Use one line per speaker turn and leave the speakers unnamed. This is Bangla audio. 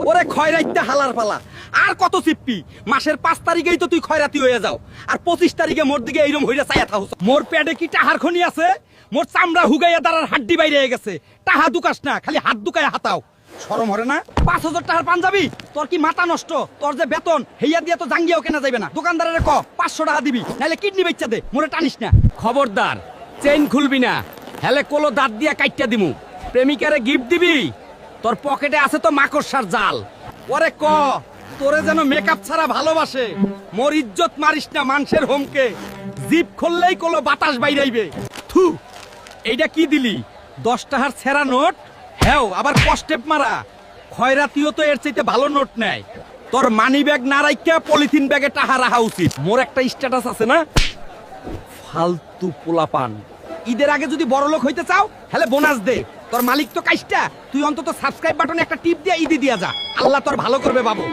ওরে খয়রাইতে হালার পালা আর কত চিপ্পি মাসের 5 তারিখেই তো তুই খয়রাতি হয়ে যাও আর 25 তারিখে মোর দিকে এইরকম হইরা চাইয়া থাকছ মোর পেটে কি টাহার খনি আছে মোর চামড়া হুগাইয়া দাঁড়ার হাড্ডি বাইরে হয়ে গেছে টাহা দুকাস না খালি হাত দুকায় হাতাও শরম হরে না 5000 টাকার পাঞ্জাবি তোর কি মাথা নষ্ট তোর যে বেতন হেইয়া দিয়া তো জাঙ্গিয়াও কেনা যাবে না দোকানদারের ক 500 টাকা দিবি নাইলে কিডনি বেচা দে মোরে টানিস না খবরদার চেইন খুলবি না হেলে কোলো দাঁত দিয়া কাইট্টা দিমু প্রেমিকারে গিফট দিবি তোর পকেটে আছে তো মাকড়সার জাল ওরে ক তোরে যেন মেকআপ ছাড়া ভালোবাসে মোর ইজ্জত মারিস না মানুষের হোমকে জিপ খুললেই কোলো বাতাস বাইরাইবে থু এইটা কি দিলি 10 টাকার ছেঁড়া নোট হ্যাঁ আবার কষ্টেপ মারা খয়রাতিও তো এর চাইতে ভালো নোট নেয় তোর মানি ব্যাগ না রাইখা পলিথিন ব্যাগে টাকা রাখা উচিত মোর একটা স্ট্যাটাস আছে না ফালতু পোলাপান ঈদের আগে যদি বড় লোক হইতে চাও হলে বোনাস দে তোর মালিক তো কাইস্টা তুই অন্তত সাবস্ক্রাইব বাটনে একটা টিপ দিয়ে ঈদে দিয়া যা আল্লাহ তোর ভালো করবে বাবু